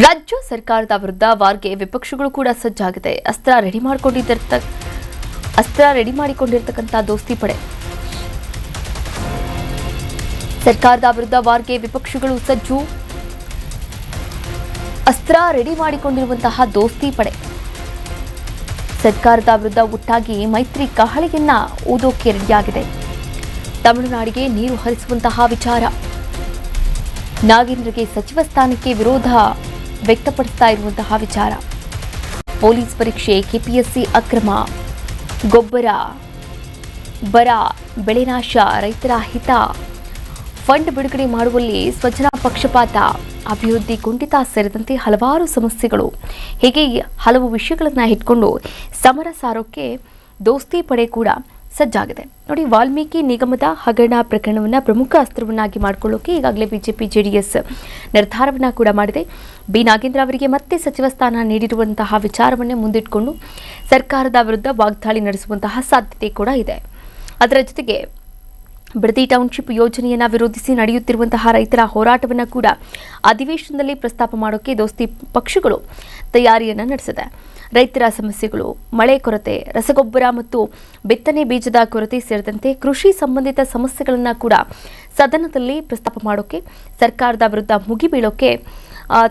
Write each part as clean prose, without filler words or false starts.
ರಾಜ್ಯ ಸರ್ಕಾರದ ವಿರುದ್ಧ ವಾರ್ಗೆ ವಿಪಕ್ಷಗಳು ಕೂಡ ಸಜ್ಜಾಗಿದೆ. ಅಸ್ತ್ರ ರೆಡಿ ಮಾಡಿಕೊಂಡಿರತಕ್ಕಂತ ದೋಸ್ತಿ ಪಡೆ ಸರ್ಕಾರದ ವಿರುದ್ಧ ವಾರ್ಗೆ ವಿಪಕ್ಷಗಳು ಸಜ್ಜು. ಅಸ್ತ್ರ ರೆಡಿ ಮಾಡಿಕೊಂಡಿರುವಂತಹ ದೋಸ್ತಿ ಪಡೆ ಸರ್ಕಾರದ ವಿರುದ್ಧ ಒಟ್ಟಾಗಿ ಮೈತ್ರಿ ಕಹಳೆಯನ್ನ ಊದೋಕೆ ರೆಡಿಯಾಗಿದೆ. ತಮಿಳುನಾಡಿಗೆ ನೀರು ಹರಿಸುವಂತಹ ವಿಚಾರ, ನಾಗೇಂದ್ರಗೆ ಸಚಿವ ಸ್ಥಾನಕ್ಕೆ ವಿರೋಧ ವ್ಯಕ್ತಪಡಿಸ್ತಾ ಇರುವಂತಹ ವಿಚಾರ, ಪೊಲೀಸ್ ಪರೀಕ್ಷೆ, ಕೆಪಿಎಸ್ಸಿ ಅಕ್ರಮ, ಗೊಬ್ಬರ, ಬರ, ಬೆಳೆನಾಶ, ರೈತರ ಹಿತ, ಫಂಡ್ ಬಿಡುಗಡೆ ಮಾಡುವಲ್ಲಿ ಸ್ವಜನ ಪಕ್ಷಪಾತ, ಅಭಿವೃದ್ಧಿ ಕುಂಠಿತ ಸೇರಿದಂತೆ ಹಲವಾರು ಸಮಸ್ಯೆಗಳು, ಹೀಗೆ ಹಲವು ವಿಷಯಗಳನ್ನು ಇಟ್ಕೊಂಡು ಸಮರ ಸಾರೋಕೆ ದೋಸ್ತಿ ಪಡೆ ಕೂಡ ಸಜ್ಜಾಗಿದೆ. ನೋಡಿ, ವಾಲ್ಮೀಕಿ ನಿಗಮದ ಹಗರಣ ಪ್ರಕರಣವನ್ನು ಪ್ರಮುಖ ಅಸ್ತ್ರವನ್ನಾಗಿ ಮಾಡಿಕೊಳ್ಳೋಕೆ ಈಗಾಗಲೇ ಬಿಜೆಪಿ ಜೆಡಿಎಸ್ ನಿರ್ಧಾರವನ್ನು ಕೂಡ ಮಾಡಿದೆ. ಬಿ ನಾಗೇಂದ್ರ ಅವರಿಗೆ ಮತ್ತೆ ಸಚಿವ ಸ್ಥಾನ ನೀಡಿರುವಂತಹ ವಿಚಾರವನ್ನೇ ಮುಂದಿಟ್ಟುಕೊಂಡು ಸರ್ಕಾರದ ವಿರುದ್ಧ ವಾಗ್ದಾಳಿ ನಡೆಸುವಂತಹ ಸಾಧ್ಯತೆ ಕೂಡ ಇದೆ. ಅದರ ಜೊತೆಗೆ ಬಿಡದಿ ಟೌನ್ಶಿಪ್ ಯೋಜನೆಯನ್ನು ವಿರೋಧಿಸಿ ನಡೆಯುತ್ತಿರುವಂತಹ ರೈತರ ಹೋರಾಟವನ್ನು ಕೂಡ ಅಧಿವೇಶನದಲ್ಲಿ ಪ್ರಸ್ತಾಪ ಮಾಡೋಕೆ ದೋಸ್ತಿ ಪಕ್ಷಗಳು ತಯಾರಿಯನ್ನು ನಡೆಸಿದೆ. ರೈತರ ಸಮಸ್ಯೆಗಳು, ಮಳೆ ಕೊರತೆ, ರಸಗೊಬ್ಬರ ಮತ್ತು ಬಿತ್ತನೆ ಬೀಜದ ಕೊರತೆ ಸೇರಿದಂತೆ ಕೃಷಿ ಸಂಬಂಧಿತ ಸಮಸ್ಯೆಗಳನ್ನು ಕೂಡ ಸದನದಲ್ಲಿ ಪ್ರಸ್ತಾಪ ಮಾಡೋಕೆ ಸರ್ಕಾರದ ವಿರುದ್ಧ ಮುಗಿಬೀಳೋಕೆ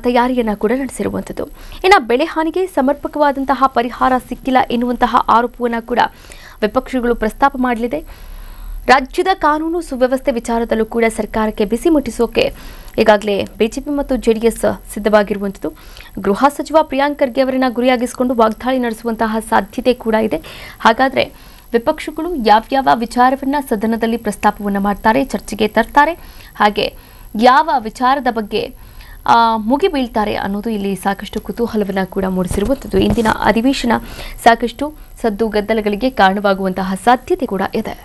ತಯಾರಿಯನ್ನು ಕೂಡ ನಡೆಸಿರುವಂಥದ್ದು. ಇನ್ನು ಬೆಳೆ ಹಾನಿಗೆ ಸಮರ್ಪಕವಾದಂತಹ ಪರಿಹಾರ ಸಿಕ್ಕಿಲ್ಲ ಎನ್ನುವಂತಹ ಆರೋಪವನ್ನು ಕೂಡ ವಿಪಕ್ಷಗಳು ಪ್ರಸ್ತಾಪ ಮಾಡಲಿದೆ. ರಾಜ್ಯದ ಕಾನೂನು ಸುವ್ಯವಸ್ಥೆ ವಿಚಾರದಲ್ಲೂ ಕೂಡ ಸರ್ಕಾರಕ್ಕೆ ಬಿಸಿ ಮುಟ್ಟಿಸೋಕೆ ಈಗಾಗಲೇ ಬಿಜೆಪಿ ಮತ್ತು ಜೆಡಿಎಸ್ ಸಿದ್ಧವಾಗಿರುವಂಥದ್ದು. ಗೃಹ ಸಚಿವ ಪ್ರಿಯಾಂಕ್ ಖರ್ಗೆ ಅವರನ್ನ ಗುರಿಯಾಗಿಸಿಕೊಂಡು ವಾಗ್ದಾಳಿ ನಡೆಸುವಂತಹ ಸಾಧ್ಯತೆ ಕೂಡ ಇದೆ. ಹಾಗಾದರೆ ವಿಪಕ್ಷಗಳು ಯಾವ್ಯಾವ ವಿಚಾರವನ್ನು ಸದನದಲ್ಲಿ ಪ್ರಸ್ತಾಪವನ್ನು ಮಾಡ್ತಾರೆ, ಚರ್ಚೆಗೆ ತರ್ತಾರೆ, ಹಾಗೆ ಯಾವ ವಿಚಾರದ ಬಗ್ಗೆ ಮುಗಿಬೀಳ್ತಾರೆ ಅನ್ನೋದು ಇಲ್ಲಿ ಸಾಕಷ್ಟು ಕುತೂಹಲವನ್ನು ಕೂಡ ಮೂಡಿಸಿರುವಂಥದ್ದು. ಇಂದಿನ ಅಧಿವೇಶನ ಸಾಕಷ್ಟು ಸದ್ದು ಗದ್ದಲಗಳಿಗೆ ಕಾರಣವಾಗುವಂತಹ ಸಾಧ್ಯತೆ ಕೂಡ ಇದೆ.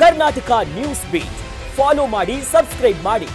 ಕರ್ನಾಟಕ ನ್ಯೂಸ್ ಬೀಟ್ ಫಾಲೋ ಮಾಡಿ, ಸಬ್ಸ್ಕ್ರೈಬ್ ಮಾಡಿ.